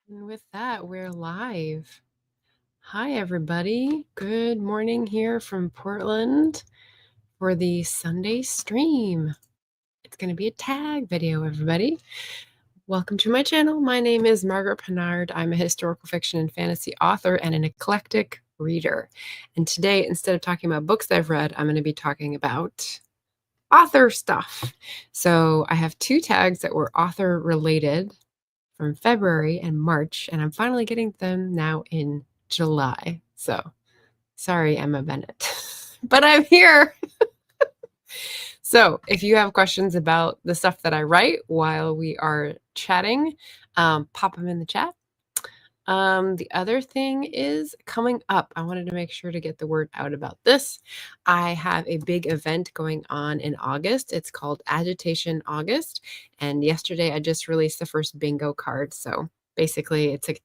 And with that, we're live. Hi, everybody. Good morning here from Portland for the Sunday stream. It's going to be a tag video, everybody. Welcome to my channel. My name is Margaret Pennard. I'm a historical fiction and fantasy author and an eclectic reader. And today, instead of talking about books that I've read, I'm going to be talking about author stuff. So I have two tags that were author related from February and March, and I'm finally getting them now in July. So sorry, Emma Bennett, but I'm here. So if you have questions about the stuff that I write while we are chatting, pop them in the chat. The other thing is coming up. I wanted to make sure to get the word out about this. I have a big event going on in August. It's called Agitation August. And yesterday I just released the first bingo card. So basically it's a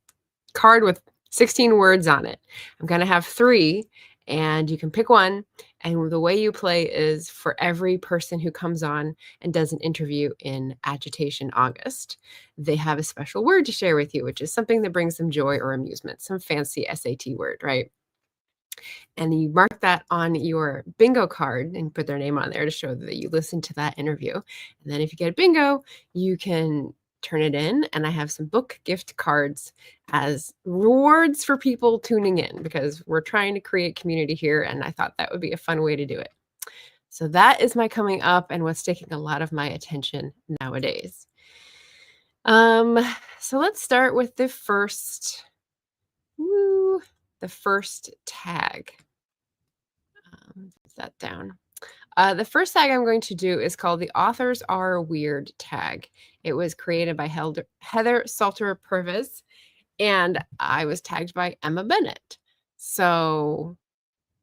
card with 16 words on it. I'm going to have 3 and you can pick one. And the way you play is for every person who comes on and does an interview in Agitation August, they have a special word to share with you, which is something that brings them joy or amusement, some fancy SAT word, right? And you mark that on your bingo card and put their name on there to show that you listened to that interview. And then if you get a bingo, you can turn it in, and I have some book gift cards as rewards for people tuning in because we're trying to create community here, and I thought that would be a fun way to do it. So that is my coming up and what's taking a lot of my attention nowadays. So let's start with the first tag. Put that down. The first tag I'm going to do is called the Authors Are Weird tag. It was created by Heather Salter Purvis, and I was tagged by Emma Bennett. So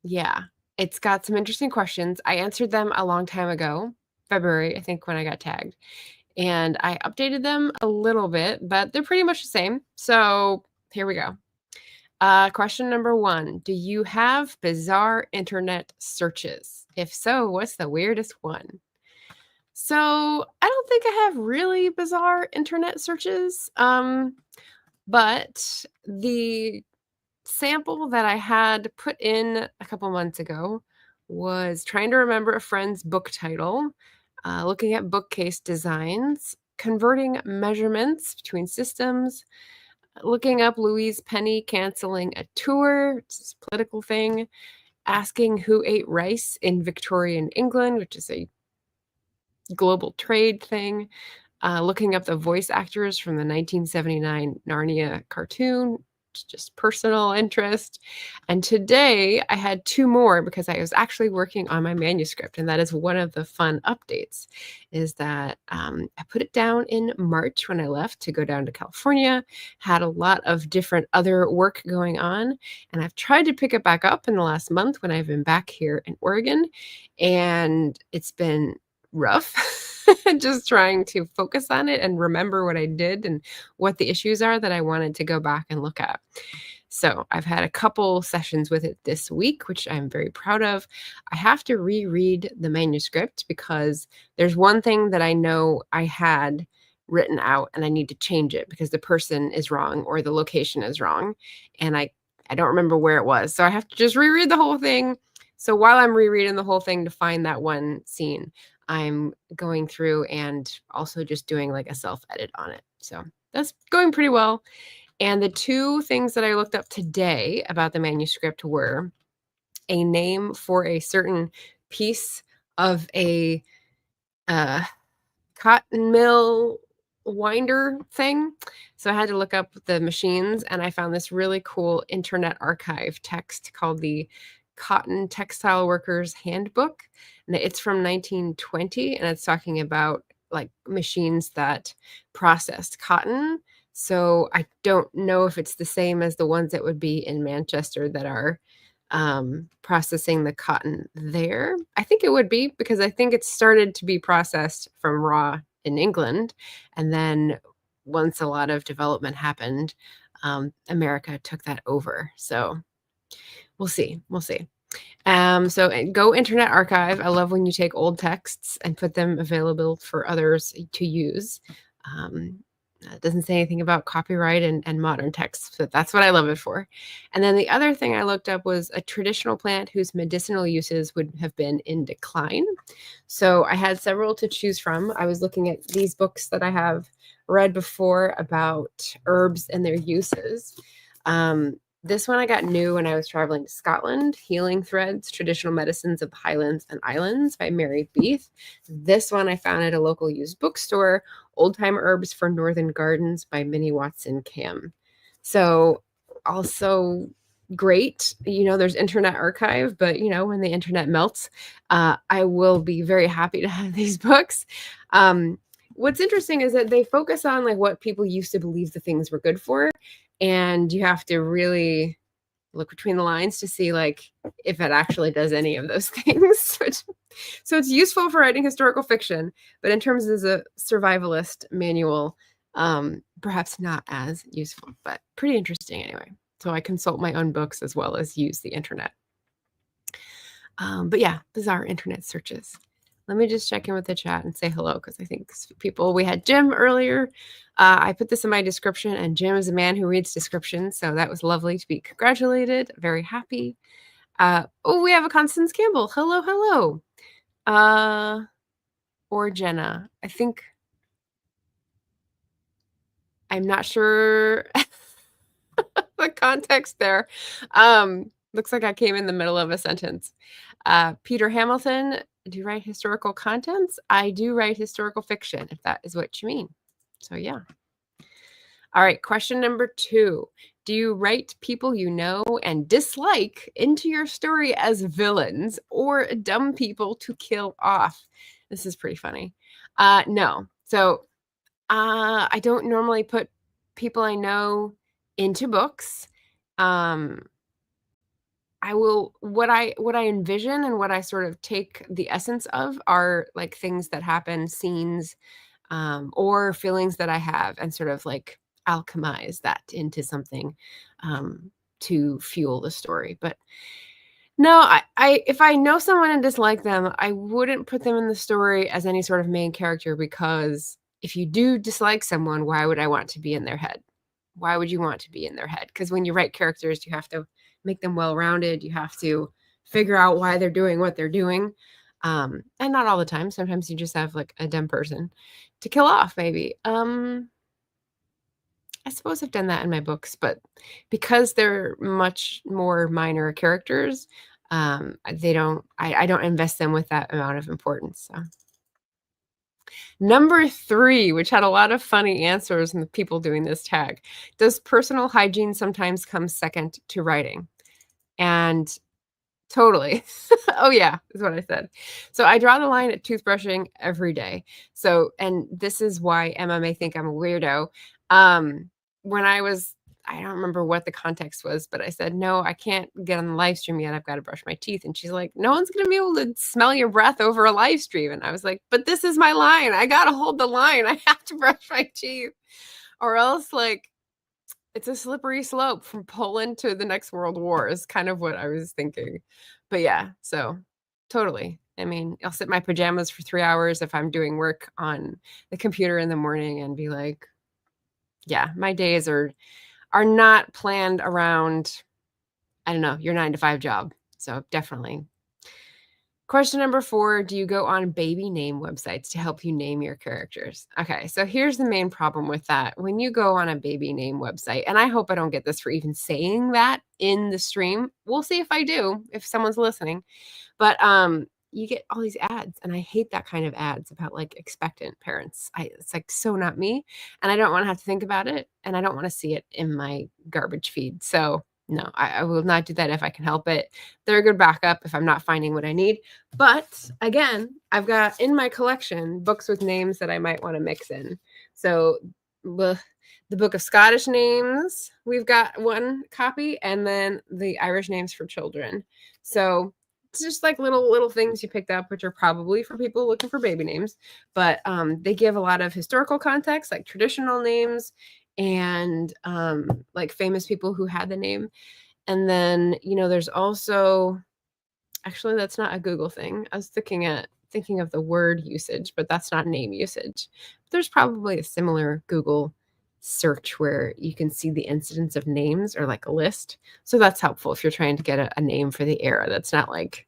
yeah, it's got some interesting questions. I answered them a long time ago, February, I think, when I got tagged. And I updated them a little bit, but they're pretty much the same. So here we go. Question number 1. Do you have bizarre internet searches? If so, what's the weirdest one? So I don't think I have really bizarre internet searches, but the sample that I had put in a couple months ago was trying to remember a friend's book title, looking at bookcase designs, converting measurements between systems, looking up Louise Penny canceling a tour, it's this political thing, asking who ate rice in Victorian England, which is a global trade thing, looking up the voice actors from the 1979 Narnia cartoon, just personal interest. And today I had 2 more because I was actually working on my manuscript, and that is one of the fun updates, is that I put it down in March when I left to go down to California, had a lot of different other work going on, and I've tried to pick it back up in the last month when I've been back here in Oregon, and it's been rough. Just trying to focus on it and remember what I did and what the issues are that I wanted to go back and look at. So I've had a couple sessions with it this week, which I'm very proud of. I have to reread the manuscript because there's one thing that I know I had written out and I need to change it because the person is wrong or the location is wrong. And I don't remember where it was. So I have to just reread the whole thing. So while I'm rereading the whole thing to find that one scene, I'm going through and also just doing like a self-edit on it. So that's going pretty well. And the 2 things that I looked up today about the manuscript were a name for a certain piece of a cotton mill winder thing. So I had to look up the machines, and I found this really cool Internet Archive text called the Cotton Textile Workers Handbook. And it's from 1920, and it's talking about like machines that processed cotton. So I don't know if it's the same as the ones that would be in Manchester that are processing the cotton there. I think it would be because I think it started to be processed from raw in England. And then once a lot of development happened, America took that over. So we'll see. We'll see. So go Internet Archive. I love when you take old texts and put them available for others to use. It doesn't say anything about copyright and modern texts, but that's what I love it for. And then the other thing I looked up was a traditional plant whose medicinal uses would have been in decline. So I had several to choose from. I was looking at these books that I have read before about herbs and their uses. This one I got new when I was traveling to Scotland, Healing Threads, Traditional Medicines of the Highlands and Islands by Mary Beath. This one I found at a local used bookstore, Old Time Herbs for Northern Gardens by Minnie Watson Cam. So also great. There's Internet Archive, but when the internet melts, I will be very happy to have these books. What's interesting is that they focus on like what people used to believe the things were good for. And you have to really look between the lines to see like if it actually does any of those things. So it's useful for writing historical fiction, but in terms of a survivalist manual, perhaps not as useful, but pretty interesting anyway. So I consult my own books as well as use the internet. But yeah, bizarre internet searches. Let me just check in with the chat and say hello, because I think we had Jim earlier. I put this in my description, and Jim is a man who reads descriptions, so that was lovely to be congratulated. Very happy. We have a Constance Campbell. Hello, hello. Or Jenna. I think I'm not sure the context there. Looks like I came in the middle of a sentence. Peter Hamilton, do you write historical contents? I do write historical fiction, if that is what you mean. So yeah. All right, question number 2. Do you write people you know and dislike into your story as villains or dumb people to kill off? This is pretty funny. No. So I don't normally put people I know into books. What I envision and what I sort of take the essence of are like things that happen, scenes, or feelings that I have, and sort of like alchemize that into something to fuel the story. But no, if I know someone and dislike them, I wouldn't put them in the story as any sort of main character, because if you do dislike someone, why would I want to be in their head? Why would you want to be in their head? Because when you write characters, you have to make them well-rounded. You have to figure out why they're doing what they're doing. And not all the time. Sometimes you just have like a dumb person to kill off, maybe. I suppose I've done that in my books, but because they're much more minor characters, I don't invest them with that amount of importance. So. Number 3, which had a lot of funny answers and the people doing this tag. Does personal hygiene sometimes come second to writing? And totally. Oh yeah, is what I said. So I draw the line at toothbrushing every day. So, and this is why Emma may think I'm a weirdo. When I don't remember what the context was, but I said, no, I can't get on the live stream yet. I've got to brush my teeth. And she's like, no one's going to be able to smell your breath over a live stream. And I was like, but this is my line. I got to hold the line. I have to brush my teeth, or else like it's a slippery slope from Poland to the next World War is kind of what I was thinking. But yeah, so totally. I mean, I'll sit in my pajamas for 3 hours if I'm doing work on the computer in the morning and be like, yeah, my days are not planned around, I don't know, your 9-to-5 job. So definitely. Question number 4, do you go on baby name websites to help you name your characters? Okay, so here's the main problem with that. When you go on a baby name website, and I hope I don't get this for even saying that in the stream. We'll see if I do, if someone's listening. But you get all these ads, and I hate that kind of ads about like expectant parents. It's like so not me, and I don't want to have to think about it, and I don't want to see it in my garbage feed. So no, I will not do that if I can help it. They're a good backup if I'm not finding what I need. But again, I've got in my collection books with names that I might want to mix in. So the Book of Scottish Names, we've got one copy, and then the Irish Names for Children. So it's just like little things you picked up, which are probably for people looking for baby names. But they give a lot of historical context, like traditional names, and like famous people who had the name. And then, there's also, actually, that's not a Google thing. I was thinking of the word usage, but that's not name usage. There's probably a similar Google search where you can see the incidence of names or like a list. So that's helpful if you're trying to get a name for the era that's not like,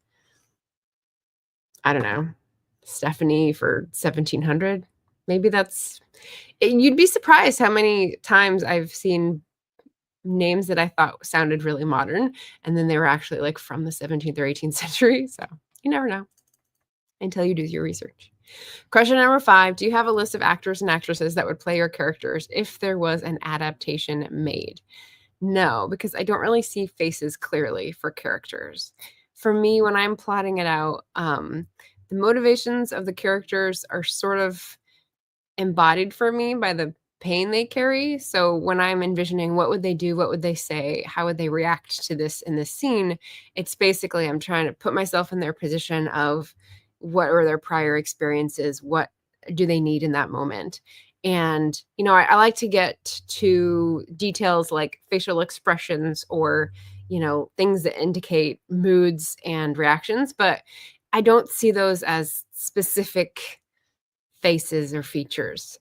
I don't know, Stephanie for 1700. Maybe you'd be surprised how many times I've seen names that I thought sounded really modern, and then they were actually like from the 17th or 18th century. So you never know until you do your research. Question number 5. Do you have a list of actors and actresses that would play your characters if there was an adaptation made? No, because I don't really see faces clearly for characters. For me, when I'm plotting it out, the motivations of the characters are sort of embodied for me by the pain they carry. So when I'm envisioning what would they do, what would they say, how would they react to this in this scene, it's basically I'm trying to put myself in their position of what are their prior experiences, what do they need in that moment. And, I like to get to details like facial expressions or, things that indicate moods and reactions, but I don't see those as specific faces or features,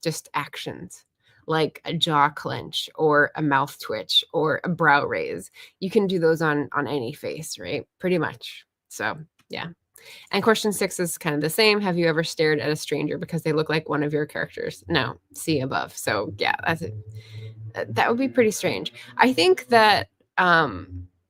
just actions like a jaw clench or a mouth twitch or a brow raise. You can do those on any face, right? Pretty much. So, yeah. And question 6 is kind of the same. Have you ever stared at a stranger because they look like one of your characters? No, see above. So, yeah, that's it. That would be pretty strange. I think that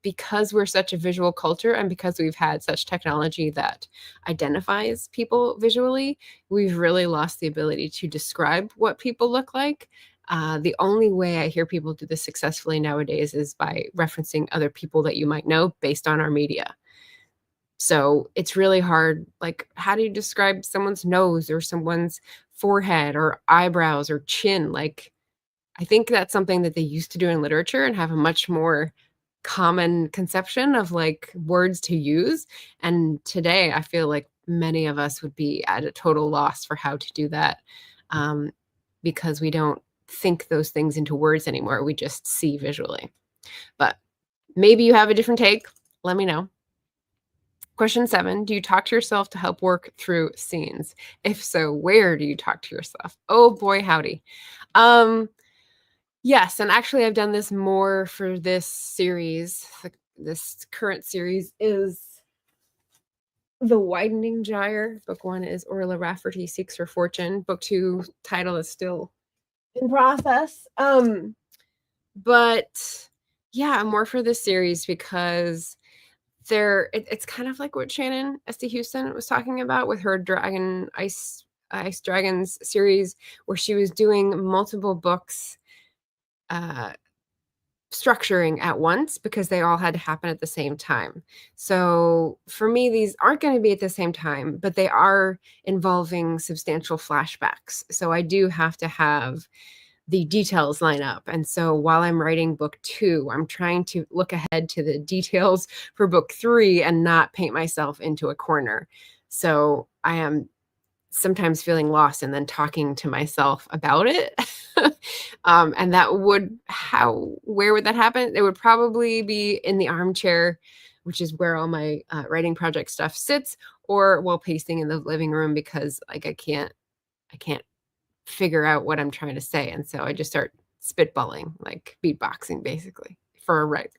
because we're such a visual culture and because we've had such technology that identifies people visually, we've really lost the ability to describe what people look like. The only way I hear people do this successfully nowadays is by referencing other people that you might know based on our media. So it's really hard. Like, how do you describe someone's nose or someone's forehead or eyebrows or chin? Like, I think that's something that they used to do in literature and have a much more common conception of like words to use. And today I feel like many of us would be at a total loss for how to do that, um, because we don't think those things into words anymore. We just see visually. But maybe you have a different take. Let me know. Question 7, do you talk to yourself to help work through scenes? If so, where do you talk to yourself? Oh boy, howdy. Yes, and actually I've done this more for this series. This current series is The Widening Gyre. Book 1 is Orla Rafferty Seeks Her Fortune. Book 2 title is still in process. But yeah, more for this series because it's kind of like what Shannon S.D. Houston was talking about with her Dragon Ice Dragons series, where she was doing multiple books structuring at once because they all had to happen at the same time. So for me, these aren't going to be at the same time, but they are involving substantial flashbacks. So I do have to have the details line up. And so while I'm writing book 2, I'm trying to look ahead to the details for book 3 and not paint myself into a corner. So I am sometimes feeling lost and then talking to myself about it. And where would that happen? It would probably be in the armchair, which is where all my writing project stuff sits, or while pacing in the living room because like I can't figure out what I'm trying to say. And so I just start spitballing, like beatboxing basically for a write.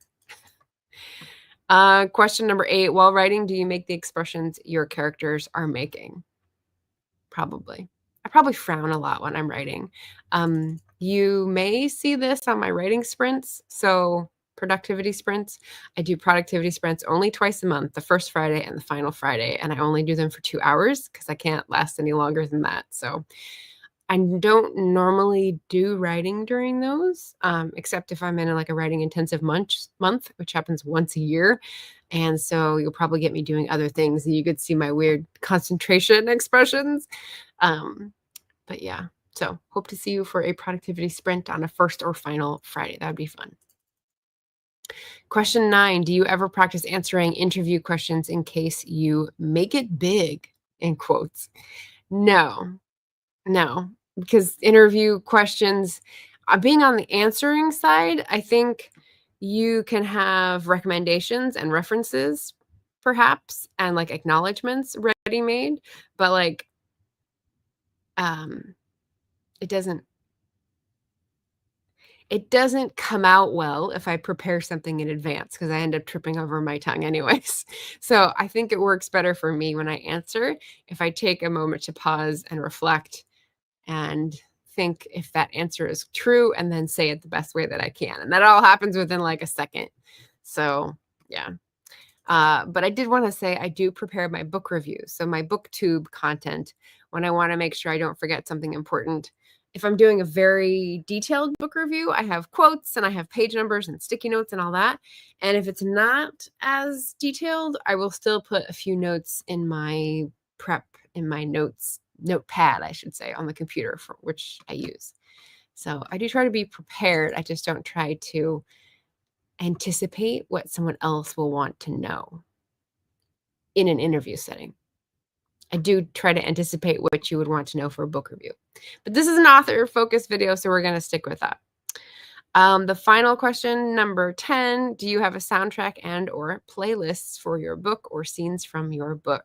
Question number 8, while writing, do you make the expressions your characters are making? Probably. I probably frown a lot when I'm writing. You may see this on my writing sprints. So productivity sprints. I do productivity sprints only twice a month, the first Friday and the final Friday. And I only do them for 2 hours because I can't last any longer than that. So I don't normally do writing during those, except if I'm in like a writing intensive month, which happens once a year. And so you'll probably get me doing other things and you could see my weird concentration expressions. But yeah, so hope to see you for a productivity sprint on a first or final Friday. That would be fun. Question 9, do you ever practice answering interview questions in case you make it big, in quotes? No, because interview questions, being on the answering side, I think you can have recommendations and references perhaps and like acknowledgments ready made, but like it doesn't it doesn't come out well if I prepare something in advance because I end up tripping over my tongue anyways. So I think it works better for me when I answer if I take a moment to pause and reflect and think if that answer is true and then say it the best way that I can. And that all happens within like a second. So, yeah. But I did want to say I do prepare my book reviews. So my Booktube content when I want to make sure I don't forget something important. If I'm doing a very detailed book review, I have quotes and I have page numbers and sticky notes and all that. And if it's not as detailed, I will still put a few notes in my prep, in my notepad, I should say, on the computer for which I use. So I do try to be prepared. I just don't try to anticipate what someone else will want to know in an interview setting. I do try to anticipate what you would want to know for a book review. But this is an author-focused video, so we're going to stick with that. The final question, number 10, do you have a soundtrack and or playlists for your book or scenes from your book?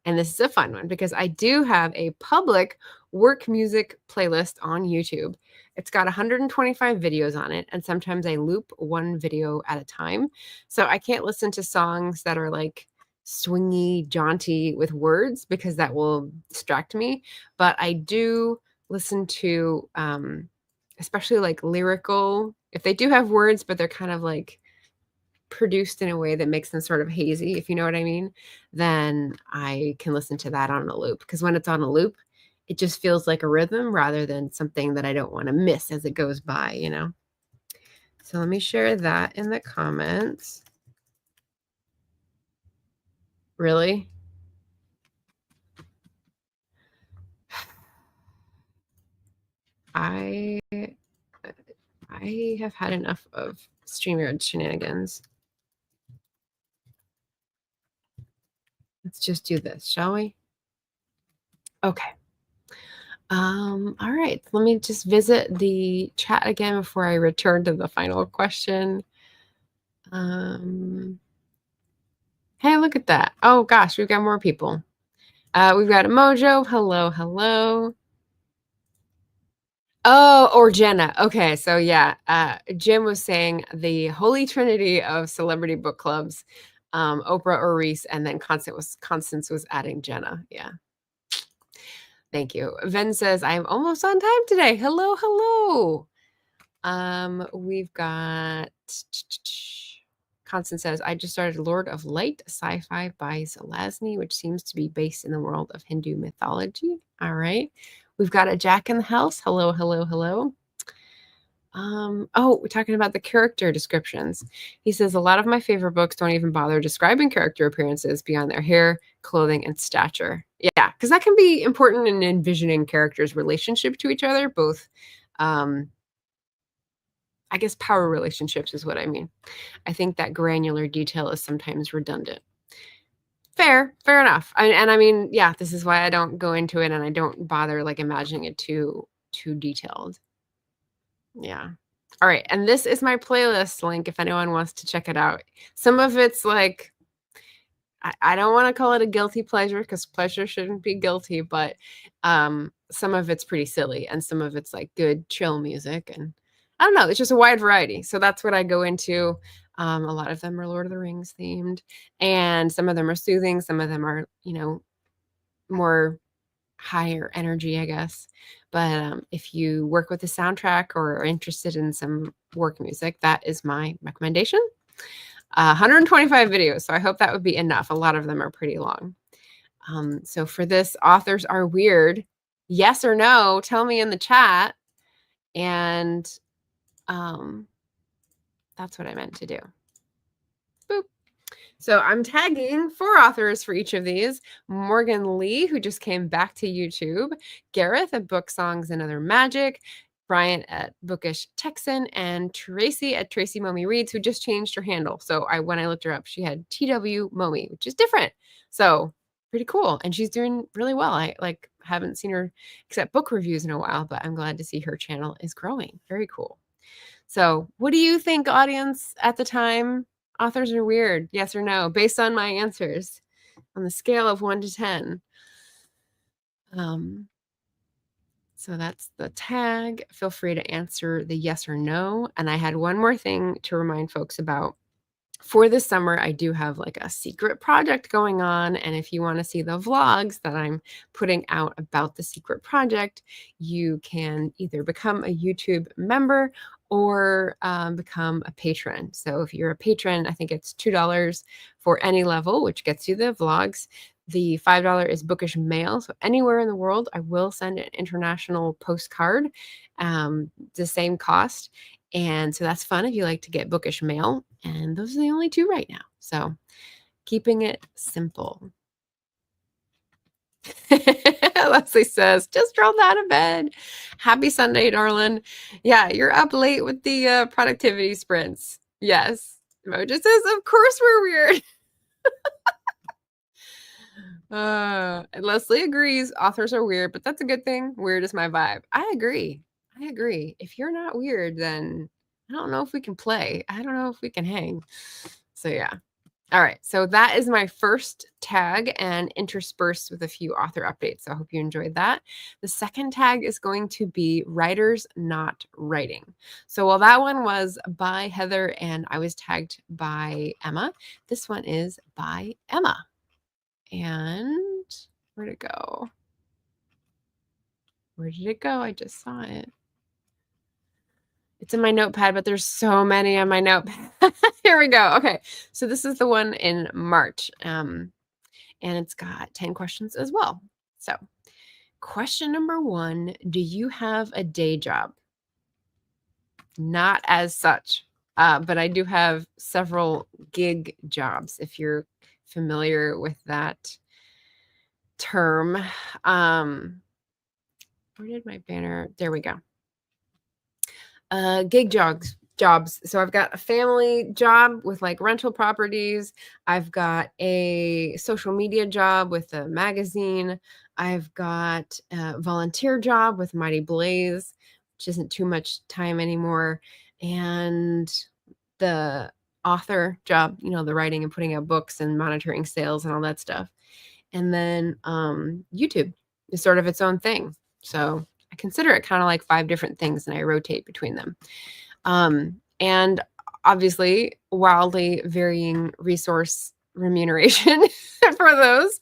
And this is a fun one because I do have a public work music playlist on YouTube. It's got 125 videos on it, and sometimes I loop one video at a time. So I can't listen to songs that are like swingy, jaunty with words because that will distract me. But I do listen to, especially like lyrical, if they do have words, but they're kind of like produced in a way that makes them sort of hazy, if you know what I mean, then I can listen to that on a loop. Because when it's on a loop, it just feels like a rhythm rather than something that I don't want to miss as it goes by, you know? So let me share that in the comments. Really? I have had enough of StreamYard shenanigans. Let's just do this, shall we? Okay. All right. Let me just visit the chat again before I return to the final question. Hey, look at that. Oh gosh, we've got more people. We've got Mojo. Hello, hello. Oh, or Jenna. Okay, so yeah, Jim was saying the holy trinity of celebrity book clubs, Oprah or Reese, and then Constance was adding Jenna. Yeah. Thank you. Ven says, I'm almost on time today. Hello, hello. We've got Constance says, I just started Lord of Light, sci-fi by Zelazny, which seems to be based in the world of Hindu mythology. All right. We've got a Jack in the house. Hello, hello, hello. Oh, we're talking about the character descriptions. He says, a lot of my favorite books don't even bother describing character appearances beyond their hair, clothing, and stature. Yeah, because that can be important in envisioning characters' relationship to each other, both, I guess power relationships is what I mean. I think that granular detail is sometimes redundant. Fair enough. And I mean, yeah, this is why I don't go into it and I don't bother like imagining it too detailed. Yeah. All right. And this is my playlist link if anyone wants to check it out. Some of it's like, I don't want to call it a guilty pleasure because pleasure shouldn't be guilty, but some of it's pretty silly and some of it's like good chill music. And I don't know, it's just a wide variety. So that's what I go into. A lot of them are Lord of the Rings themed and some of them are soothing. Some of them are, you know, more higher energy, I guess. But if you work with a soundtrack or are interested in some work music, that is my recommendation. 125 videos, so I hope that would be enough. A lot of them are pretty long. So for this, authors are weird. Yes or no? Tell me in the chat. And that's what I meant to do. Boop. So I'm tagging 4 authors for each of these. Morgan Lee, who just came back to YouTube. Gareth at Book Songs and Other Magic. Bryant at Bookish Texan. And Tracy at Tracy Momi Reads, who just changed her handle. So when I looked her up, she had TW Momi, which is different. So pretty cool. And she's doing really well. I haven't seen her except book reviews in a while, but I'm glad to see her channel is growing. Very cool. So what do you think, audience, at the time? Authors are weird, yes or no, based on my answers on the scale of 1 to 10. So that's the tag. Feel free to answer the yes or no. And I had one more thing to remind folks about. For this summer, I do have like a secret project going on. And if you want to see the vlogs that I'm putting out about the secret project, you can either become a YouTube member or become a patron. So if you're a patron, I think it's $2 for any level, which gets you the vlogs. The $5 is bookish mail. So anywhere in the world, I will send an international postcard, the same cost. And so that's fun if you like to get bookish mail. And those are the only two right now. So keeping it simple. Leslie says, just rolled out of bed. Happy Sunday, darling. Yeah, you're up late with the productivity sprints. Yes. Mo just says, of course we're weird. And Leslie agrees. Authors are weird, but that's a good thing. Weird is my vibe. I agree. If you're not weird, then I don't know if we can play. I don't know if we can hang. So yeah. All right. So that is my first tag and interspersed with a few author updates. So I hope you enjoyed that. The second tag is going to be writers not writing. So while that one was by Heather and I was tagged by Emma, this one is by Emma. And where'd it go? Where did it go? I just saw it. It's in my notepad, but there's so many on my notepad. Here we go. Okay. So this is the one in March. And it's got 10 questions as well. So question number 1, do you have a day job? Not as such, but I do have several gig jobs, if you're familiar with that term. Where did my banner? There we go. Gig jobs. So I've got a family job with like rental properties. I've got a social media job with a magazine. I've got a volunteer job with Mighty Blaze, which isn't too much time anymore. And the author job, the writing and putting out books and monitoring sales and all that stuff. And then YouTube is sort of its own thing. So I consider it kind of like 5 different things and I rotate between them. And obviously wildly varying resource remuneration for those.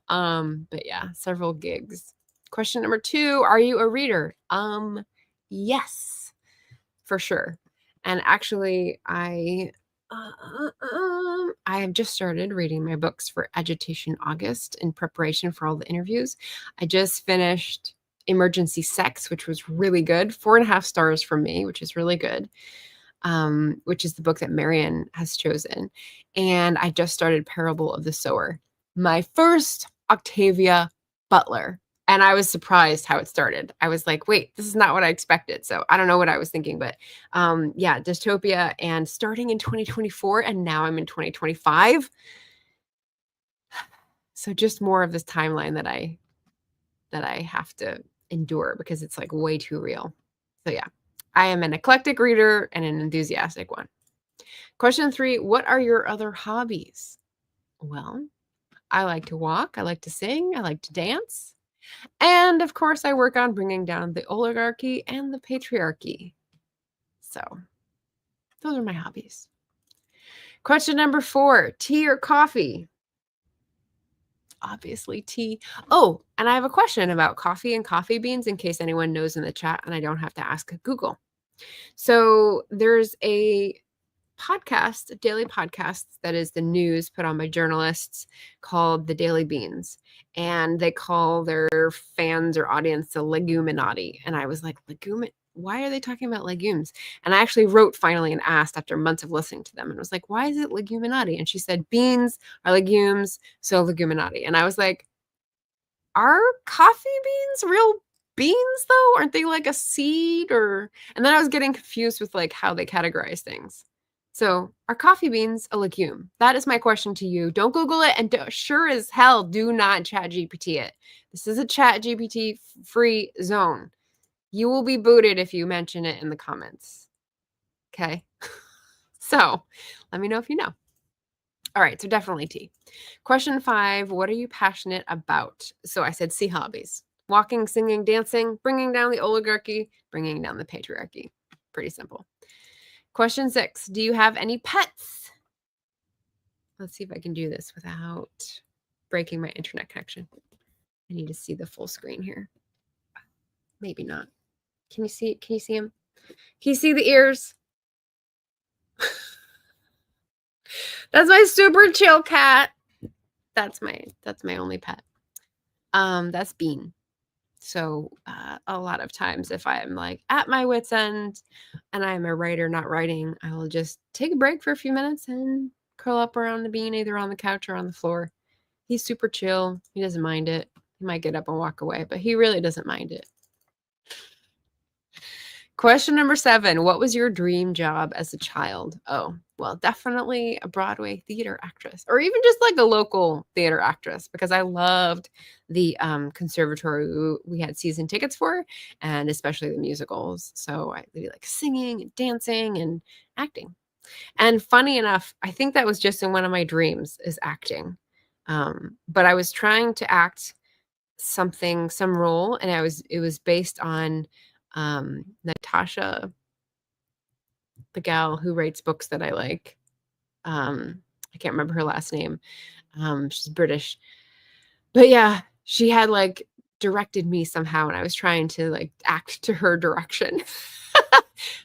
But yeah, several gigs. Question number 2, are you a reader? Yes, for sure. And actually I have just started reading my books for Agitation August in preparation for all the interviews. I just finished Emergency Sex, which was really good. 4.5 stars from me, which is really good. Which is the book that Marion has chosen. And I just started Parable of the Sower, my first Octavia Butler. And I was surprised how it started. I was like, wait, this is not what I expected. So I don't know what I was thinking, but yeah, dystopia and starting in 2024 and now I'm in 2025. So just more of this timeline that I have to endure because it's like way too real. So yeah, I am an eclectic reader and an enthusiastic one. Question 3, what are your other hobbies? Well, I like to walk. I like to sing. I like to dance. And of course, I work on bringing down the oligarchy and the patriarchy. So those are my hobbies. Question number 4, tea or coffee? Obviously tea. Oh, and I have a question about coffee and coffee beans in case anyone knows in the chat and I don't have to ask Google. So there's a podcast, a daily podcast that is the news put on by journalists called The Daily Beans. And they call their fans or audience the leguminati. And I was like, why are they talking about legumes? And I actually wrote finally and asked after months of listening to them and was like, why is it leguminati? And she said, beans are legumes, so leguminati. And I was like, are coffee beans real beans though? Aren't they like a seed or? And then I was getting confused with like how they categorize things. So are coffee beans a legume? That is my question to you. Don't Google it and sure as hell do not chat GPT it. This is a chat GPT free zone. You will be booted if you mention it in the comments. Okay. So let me know if you know. All right. So definitely tea. Question 5, what are you passionate about? So I said C hobbies. Walking, singing, dancing, bringing down the oligarchy, bringing down the patriarchy. Pretty simple. Question 6. Do you have any pets? Let's see if I can do this without breaking my internet connection. I need to see the full screen here. Maybe not. Can you see him? Can you see the ears? That's my super chill cat. That's my only pet. That's Bean. So a lot of times if I'm like at my wit's end and I'm a writer not writing, I will just take a break for a few minutes and curl up around the Bean, either on the couch or on the floor. He's super chill. He doesn't mind it. He might get up and walk away, but he really doesn't mind it. Question number 7. What was your dream job as a child? Oh, well, definitely a Broadway theater actress, or even just like a local theater actress, because I loved the conservatory we had season tickets for, and especially the musicals. So I really like singing and dancing and acting. And funny enough, I think that was just in one of my dreams, is acting. But I was trying to act some role, and it was based on Natasha, the gal who writes books that I like. I can't remember her last name. She's British. But yeah, she had like directed me somehow, and I was trying to like act to her direction.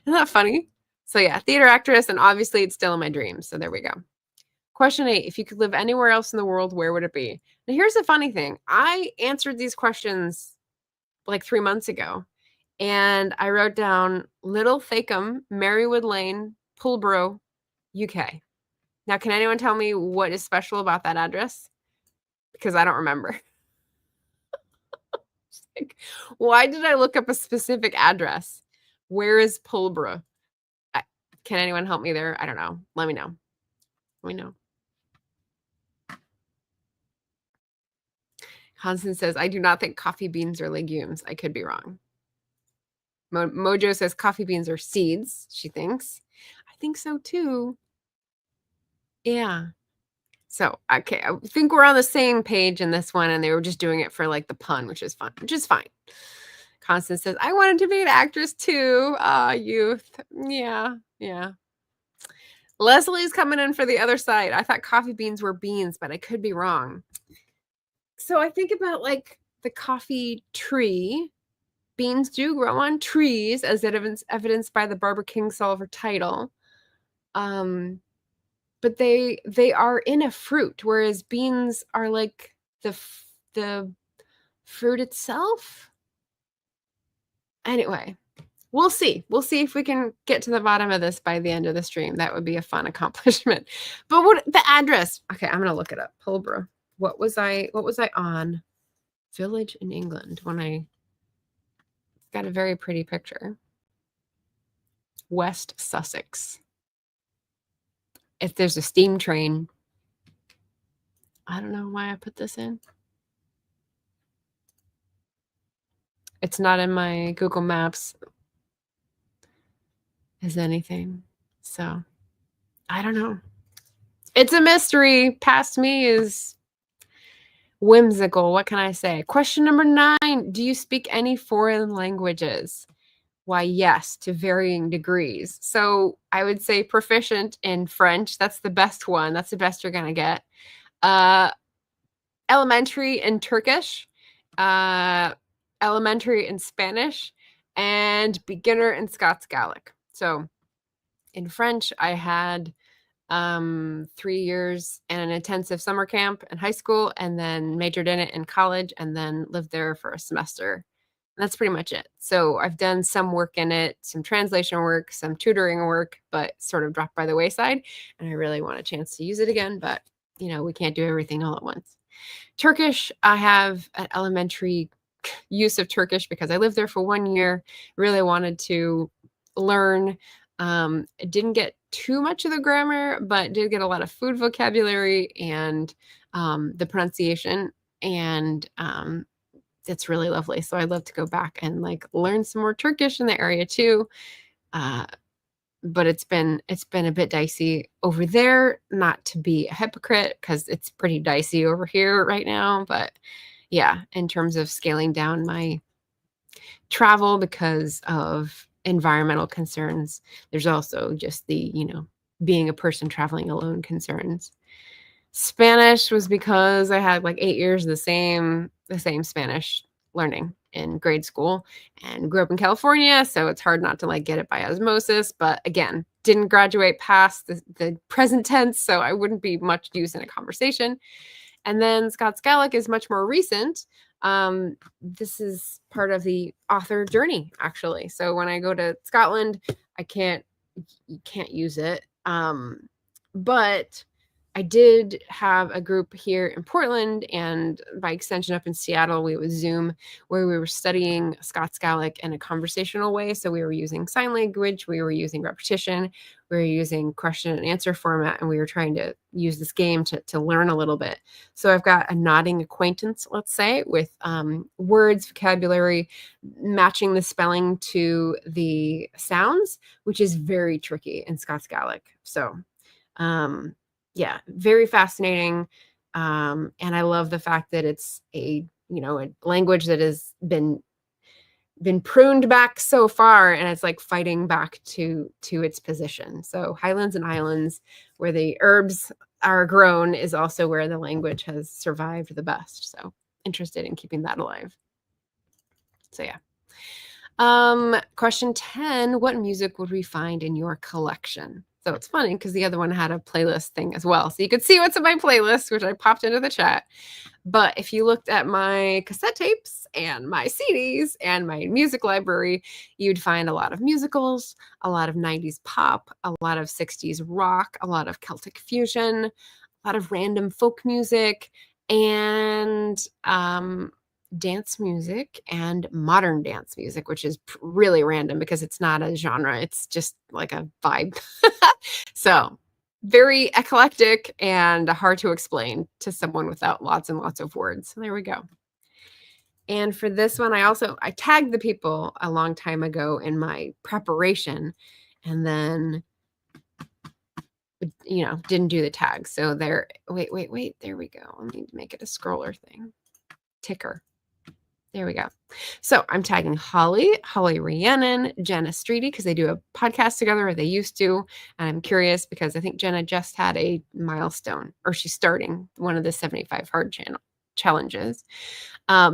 Isn't that funny? So yeah, theater actress, and obviously it's still in my dreams. So there we go. Question 8. If you could live anywhere else in the world, where would it be? Now here's the funny thing. I answered these questions like 3 months ago. And I wrote down Little Thacum, Marywood Lane, Pulborough, UK. Now, can anyone tell me what is special about that address? Because I don't remember. Like, why did I look up a specific address? Where is Pulborough? Can anyone help me there? I don't know. Let me know. Let me know. Constance says, I do not think coffee beans are legumes. I could be wrong. Mojo says coffee beans are seeds, she thinks. I think so too. Yeah. So, okay, I think we're on the same page in this one, and they were just doing it for like the pun, which is fun, which is fine. Constance says, I wanted to be an actress too. Youth. Yeah. Leslie's coming in for the other side. I thought coffee beans were beans, but I could be wrong. So I think about like the coffee tree. Beans do grow on trees, as evidenced by the Barbara Kingsolver title. But they are in a fruit, whereas beans are like the fruit itself. Anyway, we'll see. We'll see if we can get to the bottom of this by the end of the stream. That would be a fun accomplishment. But what the address? Okay, I'm gonna look it up. Pulborough. What was I on? Village in England when I got a very pretty picture. West Sussex. If there's a steam train, I don't know why I put this in. It's not in my Google Maps as anything. So I don't know. It's a mystery. Past me is whimsical. What can I say? Question number 9. Do you speak any foreign languages? Why, yes, to varying degrees. So I would say proficient in French. That's the best one. That's the best you're going to get. Elementary in Turkish. Elementary in Spanish. And beginner in Scots Gaelic. So in French, I had 3 years and an intensive summer camp in high school, and then majored in it in college, and then lived there for a semester. And that's pretty much it. So I've done some work in it, some translation work, some tutoring work, but sort of dropped by the wayside. And I really want a chance to use it again, but we can't do everything all at once. Turkish, I have an elementary use of Turkish because I lived there for 1 year, really wanted to learn. Didn't get too much of the grammar, but did get a lot of food vocabulary and the pronunciation, and it's really lovely. So I'd love to go back and like learn some more Turkish in the area too. But it's been a bit dicey over there, not to be a hypocrite, because it's pretty dicey over here right now. But yeah, in terms of scaling down my travel because of environmental concerns. There's also just the, being a person traveling alone concerns. Spanish was because I had like 8 years of the same Spanish learning in grade school and grew up in California, so it's hard not to like get it by osmosis, but again, didn't graduate past the present tense, so I wouldn't be much use in a conversation. And then Scots Gaelic is much more recent. This is part of the author journey, actually. So when I go to Scotland, you can't use it. But I did have a group here in Portland, and by extension up in Seattle, we would Zoom, where we were studying Scots Gaelic in a conversational way. So we were using sign language, we were using repetition, we were using question and answer format, and we were trying to use this game to learn a little bit. So I've got a nodding acquaintance, let's say, with words, vocabulary, matching the spelling to the sounds, which is very tricky in Scots Gaelic. So yeah, very fascinating. And I love the fact that it's a language that has been pruned back so far, and it's like fighting back to its position. So Highlands and Islands, where the herbs are grown, is also where the language has survived the best. So interested in keeping that alive. So yeah. Question 10, what music would we find in your collection? So it's funny because the other one had a playlist thing as well. So you could see what's in my playlist, which I popped into the chat. But if you looked at my cassette tapes and my CDs and my music library, you'd find a lot of musicals, a lot of 90s pop, a lot of 60s rock, a lot of Celtic fusion, a lot of random folk music, and dance music and modern dance music, which is really random because it's not a genre. It's just like a vibe. So very eclectic and hard to explain to someone without lots and lots of words. So there we go. And for this one, I tagged the people a long time ago in my preparation, and then didn't do the tag. So there, wait, there we go. I need to make it a scroller thing. Ticker. There we go. So I'm tagging Holly Rhiannon, Jenna Streety, because they do a podcast together, or they used to. And I'm curious because I think Jenna just had a milestone, or she's starting one of the 75 hard challenges.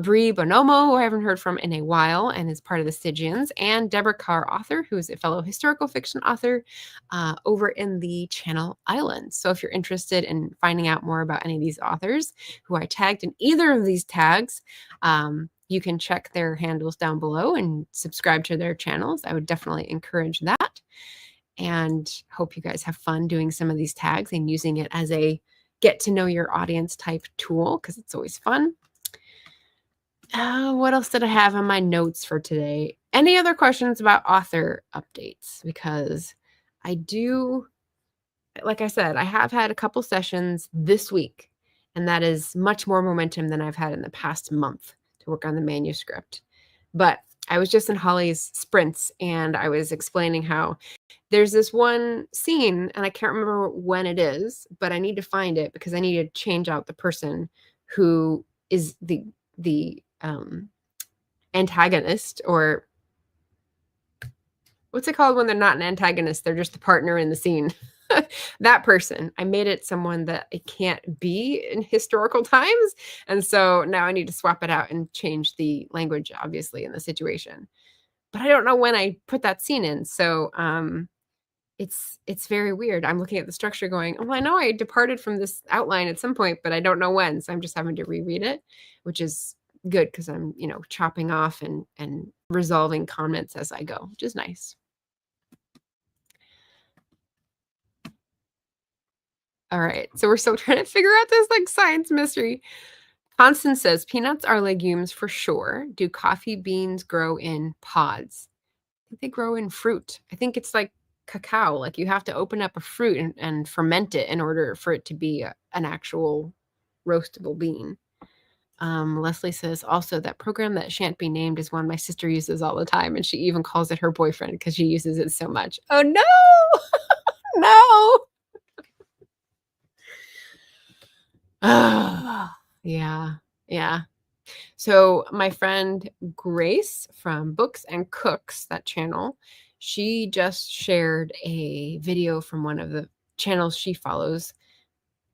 Brie Bonomo, who I haven't heard from in a while and is part of the Stygians, and Deborah Carr, author, who is a fellow historical fiction author over in the Channel Islands. So if you're interested in finding out more about any of these authors who I tagged in either of these tags, you can check their handles down below and subscribe to their channels. I would definitely encourage that, and hope you guys have fun doing some of these tags and using it as a get to know your audience type tool, because it's always fun. What else did I have on my notes for today? Any other questions about author updates? Because I do, like I said, I have had a couple sessions this week, and that is much more momentum than I've had in the past month to work on the manuscript. But I was just in Holly's sprints, and I was explaining how there's this one scene, and I can't remember when it is, but I need to find it because I need to change out the person who is the antagonist, or what's it called when they're not an antagonist, they're just the partner in the scene. That person, I made it someone that it can't be in historical times, and so now I need to swap it out and change the language, obviously, in the situation. But I don't know when I put that scene in, so it's very weird. I'm looking at the structure going, oh, I know I departed from this outline at some point, but I don't know when, so I'm just having to reread it, which is good because I'm, chopping off and resolving comments as I go, which is nice. All right, so we're still trying to figure out this like science mystery. Constance says, peanuts are legumes for sure. Do coffee beans grow in pods? I think they grow in fruit. I think it's like cacao. Like you have to open up a fruit and ferment it in order for it to be an actual roastable bean. Leslie says also that program that shan't be named is one my sister uses all the time, and she even calls it her boyfriend because she uses it so much. Oh no! No! Yeah. So my friend Grace from Books and Cooks, that channel, she just shared a video from one of the channels she follows.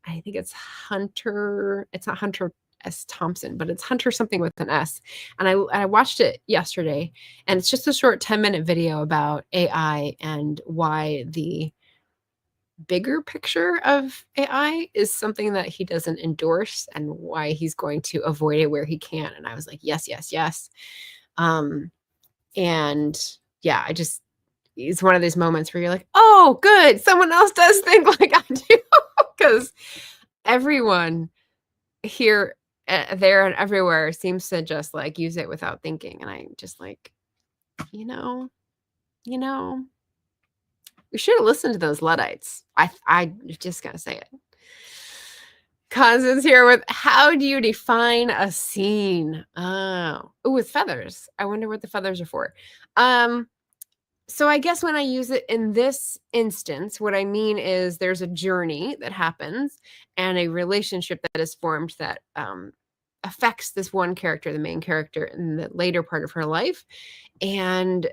I think it's Hunter. It's not Hunter S. Thompson, but it's Hunter something with an S. And I watched it yesterday, and it's just a short 10-minute video about AI and why the bigger picture of AI is something that he doesn't endorse and why he's going to avoid it where he can. And I was like, yes, yes, yes. And yeah, it's one of those moments where you're like, oh, good. Someone else does think like I do. Because everyone here, there, and everywhere seems to just like use it without thinking. And I'm just like, you know, we should have listened to those Luddites. I just gotta say it. Constance here with how do you define a scene? Oh, with feathers. I wonder what the feathers are for. So I guess when I use it in this instance, what I mean is there's a journey that happens and a relationship that is formed that affects this one character, the main character, in the later part of her life. And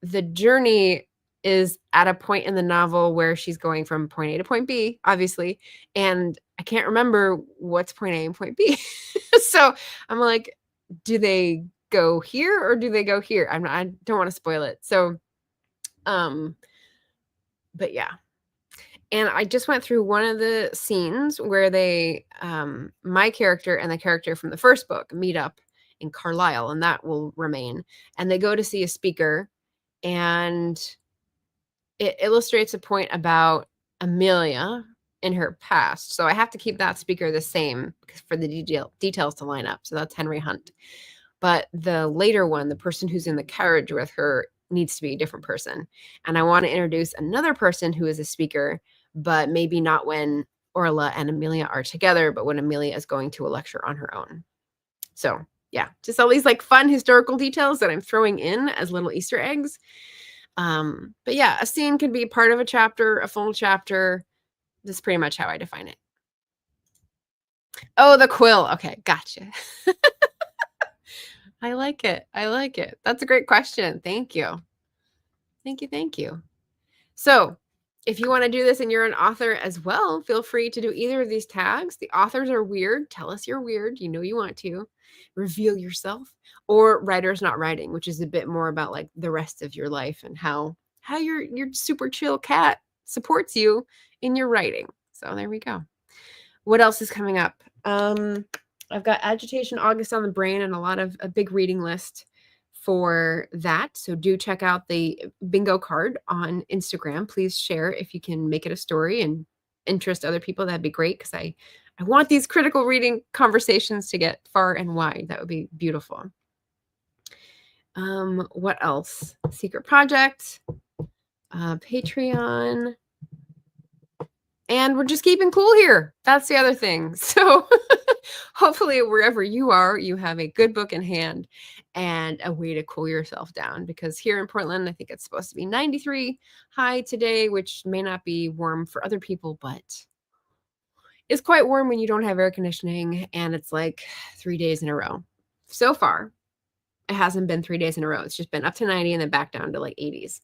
the journey is at a point in the novel where she's going from point A to point B, obviously. And I can't remember what's point A and point B. So I'm like, do they go here or do they go here? I don't want to spoil it. So, but yeah. And I just went through one of the scenes where they, my character and the character from the first book meet up in Carlisle, and that will remain. And they go to see a speaker, and it illustrates a point about Amelia in her past. So I have to keep that speaker the same for the details to line up. So that's Henry Hunt. But the later one, the person who's in the carriage with her, needs to be a different person. And I want to introduce another person who is a speaker, but maybe not when Orla and Amelia are together, but when Amelia is going to a lecture on her own. So yeah, just all these like fun historical details that I'm throwing in as little Easter eggs. But yeah, a scene can be part of a chapter, a full chapter. That's pretty much how I define it. Oh, the quill. Okay, gotcha. I like it. I like it. That's a great question. Thank you. Thank you. Thank you. So if you want to do this and you're an author as well, feel free to do either of these tags. The authors are weird. Tell us you're weird. You know you want to. Reveal yourself. Or writers not writing, which is a bit more about like the rest of your life and how your super chill cat supports you in your writing. So there we go. What else is coming up? I've got Agitation August on the brain and a big reading list for that. So do check out the bingo card on Instagram. Please share if you can make it a story and interest other people. That'd be great because I want these critical reading conversations to get far and wide. That would be beautiful. What else? Secret Project, Patreon. And we're just keeping cool here. That's the other thing. So hopefully wherever you are, you have a good book in hand and a way to cool yourself down. Because here in Portland, I think it's supposed to be 93 high today, which may not be warm for other people, but it's quite warm when you don't have air conditioning. And it's like 3 days in a row. So far, it hasn't been 3 days in a row. It's just been up to 90 and then back down to like 80s.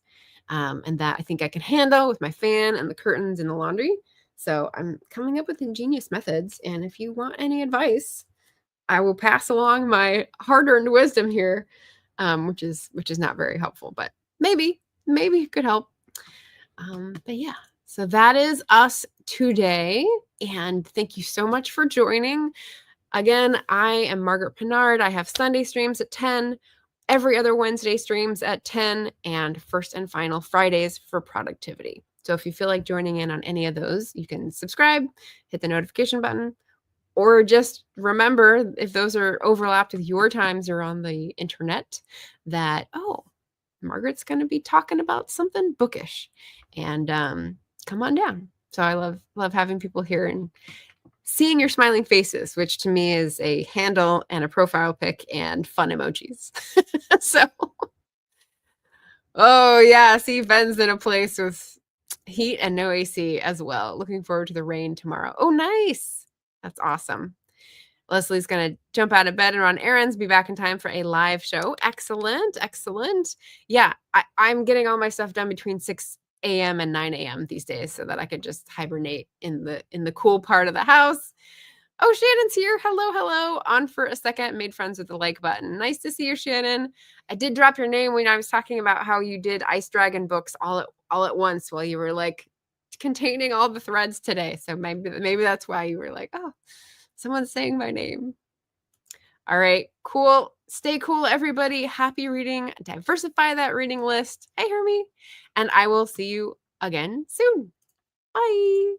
And that I think I can handle with my fan and the curtains and the laundry. So I'm coming up with ingenious methods. And if you want any advice, I will pass along my hard-earned wisdom here, which is not very helpful, but maybe it could help. But yeah, so that is us today. And thank you so much for joining. Again, I am Margaret Pinard. I have Sunday streams at 10. Every other Wednesday streams at 10 and first and final Fridays for productivity. So if you feel like joining in on any of those, you can subscribe, hit the notification button, or just remember if those are overlapped with your times or on the internet that, oh, Margaret's going to be talking about something bookish and come on down. So I love having people here and seeing your smiling faces, which to me is a handle and a profile pic and fun emojis. So, oh yeah, see, Ben's in a place with heat and no AC as well. Looking forward to the rain tomorrow. Oh, nice. That's awesome. Leslie's gonna jump out of bed and run errands, be back in time for a live show. Excellent, excellent. Yeah, I'm getting all my stuff done between 6 a.m. and 9 a.m. these days so that I could just hibernate in the cool part of the house. Oh, Shannon's here. Hello, hello. On for a second, made friends with the like button. Nice to see you, Shannon. I did drop your name when I was talking about how you did Ice Dragon books all at once while you were like containing all the threads today. So maybe that's why you were like, oh, someone's saying my name. All right, cool. Stay cool, everybody. Happy reading. Diversify that reading list. Hey, Hermie. And I will see you again soon. Bye.